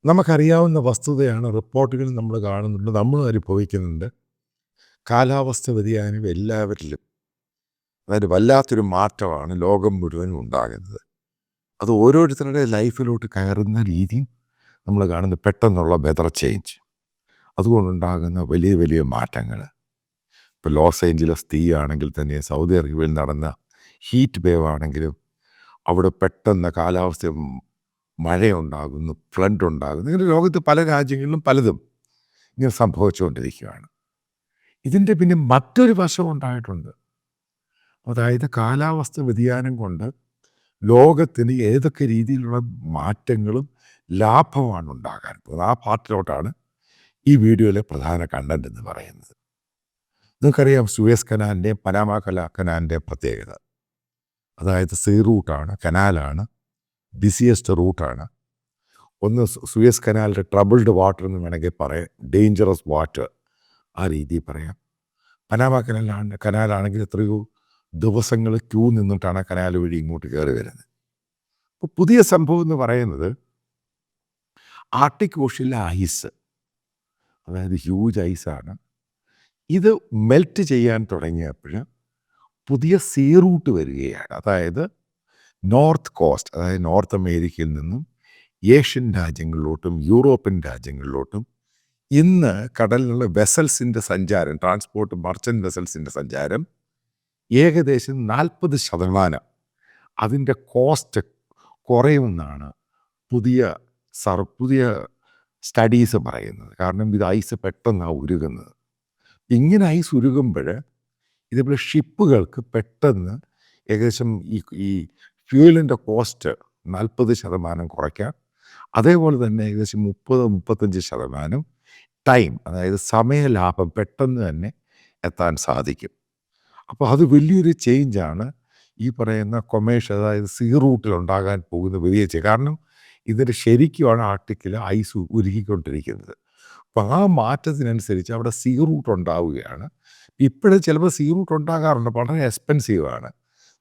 നമുക്കറിയാവുന്ന വസ്തുതയാണ്, റിപ്പോർട്ടുകൾ നമ്മൾ കാണുന്നുണ്ട്, നമ്മളും അനുഭവിക്കുന്നുണ്ട്. കാലാവസ്ഥ വ്യതിയാനം എല്ലാവരിലും, അതായത് വല്ലാത്തൊരു മാറ്റമാണ് ലോകം മുഴുവനും ഉണ്ടാകുന്നത്. അത് ഓരോരുത്തരുടെ ലൈഫിലോട്ട് കയറുന്ന രീതിയും നമ്മൾ കാണുന്ന പെട്ടെന്നുള്ള വെതർ ചേഞ്ച്, അതുകൊണ്ടുണ്ടാകുന്ന വലിയ വലിയ മാറ്റങ്ങൾ. ഇപ്പോൾ ലോസ് ഏഞ്ചലസ് തീ ആണെങ്കിൽ തന്നെ, സൗദി അറേബ്യയിൽ നടന്ന ഹീറ്റ് വേവ് ആണെങ്കിലും, അവിടെ പെട്ടെന്ന് കാലാവസ്ഥ മഴയുണ്ടാകുന്നു, ഫ്ലഡ് ഉണ്ടാകുന്നു. ഇങ്ങനെ ലോകത്ത് പല രാജ്യങ്ങളിലും പലതും ഇങ്ങനെ സംഭവിച്ചുകൊണ്ടിരിക്കുകയാണ്. ഇതിൻ്റെ പിന്നെ മറ്റൊരു വശം ഉണ്ടായിട്ടുണ്ട്. അതായത് കാലാവസ്ഥ വ്യതിയാനം കൊണ്ട് ലോകത്തിന് ഏതൊക്കെ രീതിയിലുള്ള മാറ്റങ്ങളും ലാഭമാണ് ഉണ്ടാകാൻ പോകുന്നത്. ആ പാർട്ടിലോട്ടാണ് ഈ വീഡിയോയിലെ പ്രധാന കണ്ടന്റ് എന്ന് പറയുന്നത്. നിങ്ങൾക്കറിയാം സൂയസ് കനാലിൻ്റെയും പനാമ കനാലിൻ്റെയും പ്രത്യേകത. അതായത് സീ റൂട്ടാണ്, കനാലാണ്, ബിസിയസ്റ്റ് റൂട്ടാണ്. ഒന്ന് സൂയസ് കനാലിൻ്റെ ട്രബിൾഡ് വാട്ടർ എന്ന് വേണമെങ്കിൽ പറയാം, ഡേഞ്ചറസ് വാട്ടർ ആ രീതിയിൽ പറയാം. പനാമ കനാലാണെങ്കിൽ എത്രയോ ദിവസങ്ങൾ ക്യൂ നിന്നിട്ടാണ് കനാൽ വഴി ഇങ്ങോട്ട് കയറി വരുന്നത്. അപ്പോൾ പുതിയ സംഭവം എന്ന് പറയുന്നത് ആർട്ടിക് ഓഷനിലെ ഐസ്, അതായത് ഹ്യൂജ് ഐസാണ്. ഇത് മെൽറ്റ് ചെയ്യാൻ തുടങ്ങിയപ്പോൾ പുതിയ സീ റൂട്ട് വരികയാണ്. അതായത് നോർത്ത് കോസ്റ്റ്, അതായത് നോർത്ത് അമേരിക്കയിൽ നിന്നും ഏഷ്യൻ രാജ്യങ്ങളിലോട്ടും യൂറോപ്യൻ രാജ്യങ്ങളിലോട്ടും ഇന്ന് കടലിലുള്ള വെസൽസിൻ്റെ സഞ്ചാരം, ട്രാൻസ്പോർട്ട് മർച്ചൻ്റ് വെസൽസിൻ്റെ സഞ്ചാരം ഏകദേശം 40% അതിൻ്റെ കോസ്റ്റ് കുറയുമെന്നാണ് പുതിയ സ്റ്റഡീസ് പറയുന്നത്. കാരണം ഇത് ഐസ് പെട്ടെന്നാണ് ഉരുകുന്നത്. ഇങ്ങനെ ഐസ് ഉരുകുമ്പോൾ ഇതേപോലെ ഷിപ്പുകൾക്ക് പെട്ടെന്ന് ഏകദേശം ഈ ഫ്യൂവലിൻ്റെ കോസ്റ്റ് 40% കുറയ്ക്കാം. അതേപോലെ തന്നെ ഏകദേശം 30-35% ടൈം, അതായത് സമയലാഭം പെട്ടെന്ന് തന്നെ എത്താൻ സാധിക്കും. അപ്പോൾ അത് വലിയൊരു ചേഞ്ചാണ് ഈ പറയുന്ന കൊമേഴ്ഷ്യൽ, അതായത് സീ റൂട്ടിൽ ഉണ്ടാകാൻ പോകുന്ന വലിയ ചേഞ്ച്. കാരണം ഇതിൻ്റെ ശരിക്കുമാണ് ആർട്ടിക്കിൽ ഐസ് ഉരുകിക്കൊണ്ടിരിക്കുന്നത്. അപ്പോൾ ആ മാറ്റത്തിനനുസരിച്ച് അവിടെ സീ റൂട്ട് ഉണ്ടാവുകയാണ്. ഇപ്പോഴും ചിലപ്പോൾ സീ റൂട്ട് ഉണ്ടാകാറുണ്ട്, വളരെ എക്സ്പെൻസീവാണ്.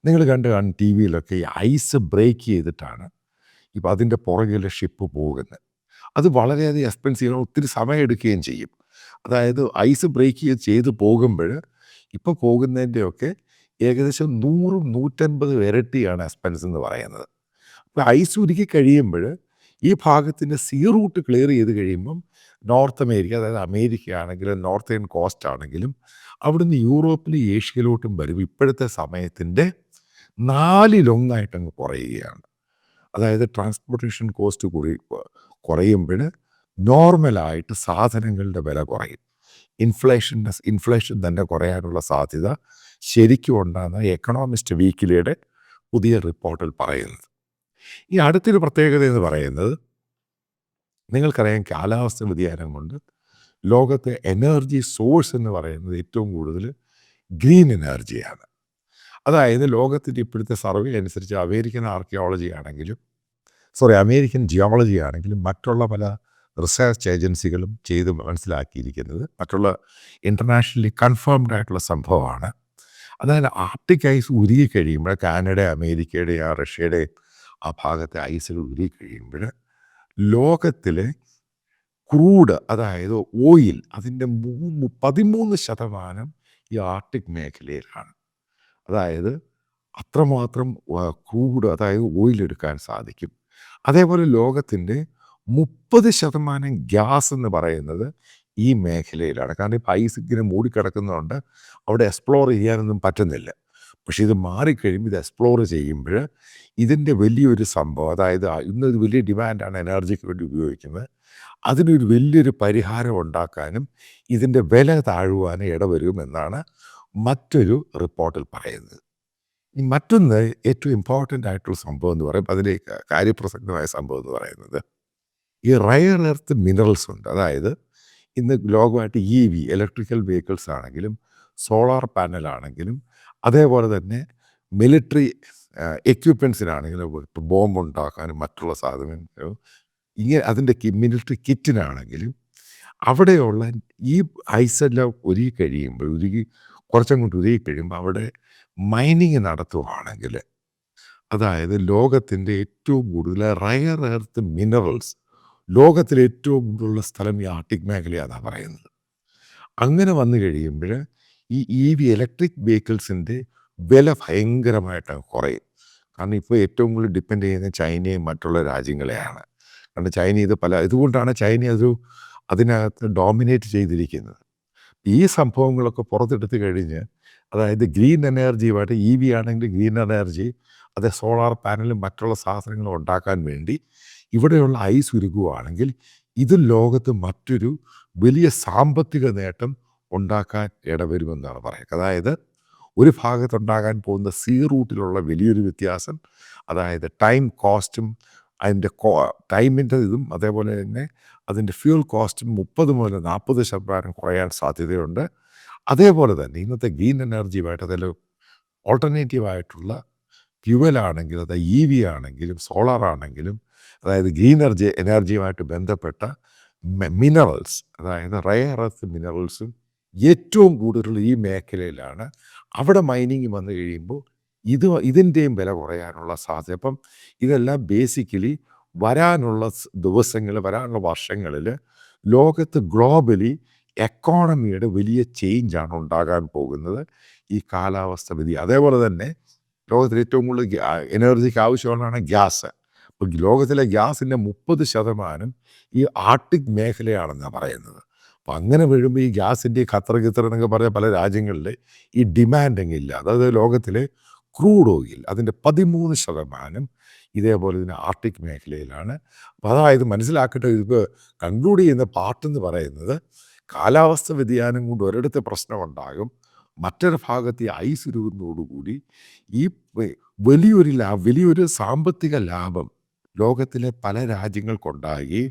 നിങ്ങൾ കാണും ടി വിയിലൊക്കെ ഈ ഐസ് ബ്രേക്ക് ചെയ്തിട്ടാണ് ഇപ്പോൾ അതിൻ്റെ പുറകിലെ ഷിപ്പ് പോകുന്നത്. അത് വളരെയധികം എക്സ്പെൻസീവാണ്, ഒത്തിരി സമയം എടുക്കുകയും ചെയ്യും. അതായത് ഐസ് ബ്രേക്ക് ചെയ്ത് പോകുമ്പോൾ ഇപ്പോൾ പോകുന്നതിൻ്റെയൊക്കെ ഏകദേശം 100-150 ഇരട്ടിയാണ് എക്സ്പെൻസ് എന്ന് പറയുന്നത്. അപ്പോൾ ഐസ് ഉരുക്കി കഴിയുമ്പോൾ ഈ ഭാഗത്തിൻ്റെ സീ റൂട്ട് ക്ലിയർ ചെയ്ത് കഴിയുമ്പം നോർത്ത് അമേരിക്ക, അതായത് അമേരിക്ക ആണെങ്കിലും നോർത്തേൺ കോസ്റ്റ് ആണെങ്കിലും അവിടുന്ന് യൂറോപ്പിലും ഏഷ്യയിലോട്ടും വരും ഇപ്പോഴത്തെ സമയത്തിൻ്റെ 4 അങ്ങ് കുറയുകയാണ്. അതായത് ട്രാൻസ്പോർട്ടേഷൻ കോസ്റ്റ് കുറയുമ്പോൾ നോർമലായിട്ട് സാധനങ്ങളുടെ വില കുറയും. ഇൻഫ്ലേഷൻ തന്നെ കുറയാനുള്ള സാധ്യത ശരിക്കും ഉണ്ടാകുന്ന എക്കണോമിസ്റ്റ് വീക്കിലിയുടെ പുതിയ റിപ്പോർട്ടിൽ പറയുന്നത്. ഈ അടുത്തൊരു പ്രത്യേകത എന്ന് പറയുന്നത്, നിങ്ങൾക്കറിയാം കാലാവസ്ഥ വ്യതിയാനം കൊണ്ട് ലോകത്തെ എനർജി സോഴ്സ് എന്ന് പറയുന്നത് ഏറ്റവും കൂടുതൽ ഗ്രീൻ എനർജിയാണ്. അതായത് ലോകത്തിൻ്റെ ഇപ്പോഴത്തെ സർവേ അനുസരിച്ച് അമേരിക്കൻ ജിയോളജി ആണെങ്കിലും മറ്റുള്ള പല റിസർച്ച് ഏജൻസികളും ചെയ്ത് മനസ്സിലാക്കിയിരിക്കുന്നത്, മറ്റുള്ള ഇൻ്റർനാഷണലി കൺഫേംഡ് ആയിട്ടുള്ള സംഭവമാണ്. അതായത് ആർട്ടിക് ഐസ് ഉരുകി കഴിയുമ്പോൾ, കാനഡ, അമേരിക്കയുടെ, റഷ്യയുടെ ആ ഭാഗത്തെ ഐസുകൾ ഉരുകി കഴിയുമ്പോൾ ലോകത്തിലെ ക്രൂഡ്, അതായത് ഓയിൽ, അതിൻ്റെ 13% ഈ ആർട്ടിക് മേഖലയിലാണ്. അതായത് അത്രമാത്രം ക്രൂഡ്, അതായത് ഓയിൽ എടുക്കാൻ സാധിക്കും. അതേപോലെ ലോകത്തിൻ്റെ 30% ഗ്യാസ് എന്ന് പറയുന്നത് ഈ മേഖലയിലാണ്. കാരണം ഇപ്പോൾ ഐസ് ഇങ്ങനെ മൂടിക്കിടക്കുന്നതുകൊണ്ട് അവിടെ എക്സ്പ്ലോർ ചെയ്യാനൊന്നും പറ്റുന്നില്ല. പക്ഷേ ഇത് മാറിക്കഴിയുമ്പോൾ, ഇത് എക്സ്പ്ലോർ ചെയ്യുമ്പോൾ ഇതിൻ്റെ വലിയൊരു സംഭവം, അതായത് ഇന്നൊരു വലിയ ഡിമാൻഡാണ് എനർജിക്ക് വേണ്ടി ഉപയോഗിക്കുന്നത്, അതിനൊരു വലിയൊരു പരിഹാരം ഉണ്ടാക്കാനും ഇതിൻ്റെ വില താഴുവാനും ഇടവരുമെന്നാണ് മറ്റൊരു റിപ്പോർട്ടിൽ പറയുന്നത്. ഈ മറ്റൊന്ന് ഏറ്റവും ഇമ്പോർട്ടൻ്റ് ആയിട്ടുള്ള സംഭവം എന്ന് പറയുമ്പോൾ, അതിലേക്ക് കാര്യപ്രസക്തമായ സംഭവം എന്ന് പറയുന്നത്, ഈ റയർ എർത്ത് മിനറൽസ് ഉണ്ട്. അതായത് ഇന്ന് ലോകമായിട്ട് ഇലക്ട്രിക്കൽ വെഹിക്കിൾസ് ആണെങ്കിലും സോളാർ പാനലാണെങ്കിലും അതേപോലെ തന്നെ മിലിറ്ററി എക്യുപ്മെൻസിനാണെങ്കിലും, ഇപ്പോൾ ബോംബ് ഉണ്ടാക്കാനും മറ്റുള്ള സാധനങ്ങളും, ഇങ്ങനെ അതിൻ്റെ മിലിറ്ററി കിറ്റിനാണെങ്കിലും അവിടെയുള്ള ഈ ഐസെല്ലാം കുറച്ചങ്ങോട്ട് ഉരുകി കഴിയുമ്പോൾ അവിടെ മൈനിങ് നടത്തുവാണെങ്കിൽ, അതായത് ലോകത്തിൻ്റെ ഏറ്റവും കൂടുതൽ റയർ എർത്ത് മിനറൽസ് ലോകത്തിലെ ഏറ്റവും കൂടുതലുള്ള സ്ഥലം ഈ ആർട്ടിക് മേഖലയാണെന്നാണ് പറയുന്നത്. അങ്ങനെ വന്നു കഴിയുമ്പോൾ ഈ ഇലക്ട്രിക് വെഹിക്കിൾസിൻ്റെ വില ഭയങ്കരമായിട്ട് കുറയും. കാരണം ഇപ്പോൾ ഏറ്റവും കൂടുതൽ ഡിപ്പെൻഡ് ചെയ്യുന്നത് ചൈനയും മറ്റുള്ള രാജ്യങ്ങളെയാണ്. കാരണം ചൈന ഇതുകൊണ്ടാണ് ചൈന അതിനകത്ത് ഡോമിനേറ്റ് ചെയ്തിരിക്കുന്നത്. ഈ സംഭവങ്ങളൊക്കെ പുറത്തെടുത്ത് കഴിഞ്ഞ്, അതായത് ഗ്രീൻ എനർജിയുമായിട്ട് ആണെങ്കിൽ ഗ്രീൻ എനർജി, അത് സോളാർ പാനലും മറ്റുള്ള സാധനങ്ങളും ഉണ്ടാക്കാൻ വേണ്ടി ഇവിടെയുള്ള ഐസ് ഉരുകുവാണെങ്കിൽ ഇത് ലോകത്ത് മറ്റൊരു വലിയ സാമ്പത്തിക നേട്ടം ഉണ്ടാക്കാൻ ഇടവരുമെന്നാണ് പറയുക. അതായത് ഒരു ഭാഗത്തുണ്ടാകാൻ പോകുന്ന റൂട്ടിലുള്ള വലിയൊരു വ്യത്യാസം, അതായത് ടൈം കോസ്റ്റും അതിൻ്റെ ടൈമിൻ്റെ ഇതും അതേപോലെ തന്നെ അതിൻ്റെ ഫ്യൂൽ കോസ്റ്റും 30 മുതൽ 40% കുറയാൻ സാധ്യതയുണ്ട്. അതേപോലെ തന്നെ ഇന്നത്തെ ഗ്രീൻ എനർജിയുമായിട്ട് അതിൽ ഓൾട്ടർനേറ്റീവായിട്ടുള്ള ഫ്യുവലാണെങ്കിൽ, അത് ആണെങ്കിലും സോളാർ ആണെങ്കിലും, അതായത് ഗ്രീൻ എനർജിയുമായിട്ട് ബന്ധപ്പെട്ട മിനറൽസ്, അതായത് റെയർ എർത്ത് മിനറൽസും ഏറ്റവും കൂടുതലുള്ള ഈ മേഖലയിലാണ്. അവിടെ മൈനിങ് വന്നു കഴിയുമ്പോൾ ഇതിൻ്റെയും വില കുറയാനുള്ള സാധ്യത. അപ്പം ഇതെല്ലാം ബേസിക്കലി വരാനുള്ള വരാനുള്ള വർഷങ്ങളിൽ ലോകത്ത് ഗ്ലോബലി എക്കോണമിയുടെ വലിയ ചേഞ്ചാണ് ഉണ്ടാകാൻ പോകുന്നത് ഈ കാലാവസ്ഥ വ്യതിയാനം. അതേപോലെ തന്നെ ലോകത്തിൽ ഏറ്റവും കൂടുതൽ എനർജിക്ക് ആവശ്യമുള്ളതാണ് ഗ്യാസ്. അപ്പോൾ ലോകത്തിലെ ഗ്യാസിൻ്റെ 30% ഈ ആർട്ടിക് മേഖലയാണെന്നാണ് പറയുന്നത്. അപ്പം അങ്ങനെ വീഴുമ്പോൾ ഈ ഗ്യാസിൻ്റെ ഖത്തർ എന്നൊക്കെ പറഞ്ഞ പല രാജ്യങ്ങളിൽ ഈ ഡിമാൻഡിങ് ഇല്ല. അതായത് ലോകത്തിലെ ക്രൂഡ് ഓയിൽ അതിൻ്റെ 13% ഇതേപോലെ തന്നെ ആർട്ടിക് മേഖലയിലാണ്. അപ്പോൾ അതായത് മനസ്സിലാക്കട്ടെ, ഇത് കൺക്ലൂഡ് ചെയ്യുന്ന പാർട്ടെന്ന് പറയുന്നത്, കാലാവസ്ഥ വ്യതിയാനം കൊണ്ട് ഒരിടത്ത് പ്രശ്നമുണ്ടാകും, മറ്റൊരു ഭാഗത്ത് ഈ ഐസ് ഉരുകുന്നതോടുകൂടി ഈ വലിയൊരു സാമ്പത്തിക ലാഭം ലോകത്തിലെ പല രാജ്യങ്ങൾക്കുണ്ടായി.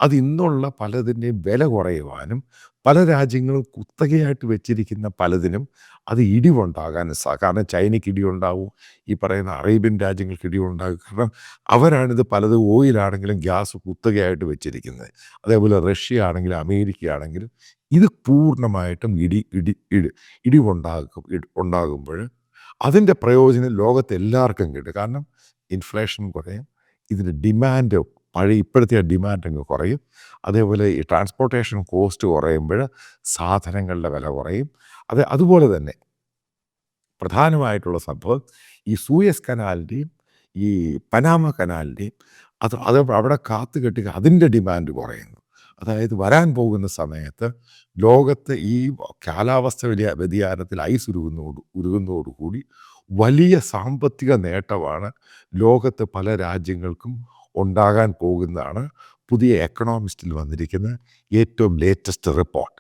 അത് ഇന്നുള്ള പലതിൻ്റെയും വില കുറയുവാനും പല രാജ്യങ്ങളും കുത്തകയായിട്ട് വെച്ചിരിക്കുന്ന പലതിനും അത് ഇടിവുണ്ടാകാനും കാരണം ചൈനയ്ക്ക് ഇടിയുണ്ടാവും, ഈ പറയുന്ന അറേബ്യൻ രാജ്യങ്ങൾക്ക് ഇടിവുണ്ടാകും. കാരണം അവരാണിത് പലത് ഓയിലാണെങ്കിലും ഗ്യാസ് കുത്തകയായിട്ട് വെച്ചിരിക്കുന്നത്. അതേപോലെ റഷ്യ ആണെങ്കിലും അമേരിക്ക ആണെങ്കിലും ഇത് പൂർണ്ണമായിട്ടും ഉണ്ടാകുമ്പോൾ അതിൻ്റെ പ്രയോജനം ലോകത്ത് എല്ലാവർക്കും കിട്ടും. കാരണം ഇൻഫ്ലേഷൻ കുറയും, ഇതിൻ്റെ ഡിമാൻഡ് ഇപ്പോഴത്തെ ഡിമാൻഡ് അങ്ങ് കുറയും. അതേപോലെ ഈ ട്രാൻസ്പോർട്ടേഷൻ കോസ്റ്റ് കുറയുമ്പോൾ സാധനങ്ങളുടെ വില കുറയും. അതുപോലെ തന്നെ പ്രധാനമായിട്ടുള്ള സംഭവം ഈ സൂയസ് കനാലിൻ്റെയും ഈ പനാമ കനാലിൻ്റെയും അത് അവിടെ കാത്തു കെട്ടി അതിൻ്റെ ഡിമാൻഡ് കുറയുന്നു. അതായത് വരാൻ പോകുന്ന സമയത്ത് ലോകത്ത് ഈ കാലാവസ്ഥ വ്യതിയാനത്തിൽ ഐസ് ഉരുകുന്നതോടുകൂടി വലിയ സാമ്പത്തിക നേട്ടമാണ് ലോകത്ത് പല രാജ്യങ്ങൾക്കും ഉണ്ടാകാൻ പോകുന്നതാണ് പുതിയ എക്കണോമിസ്റ്റിൽ വന്നിരിക്കുന്ന ഏറ്റവും ലേറ്റസ്റ്റ് റിപ്പോർട്ട്.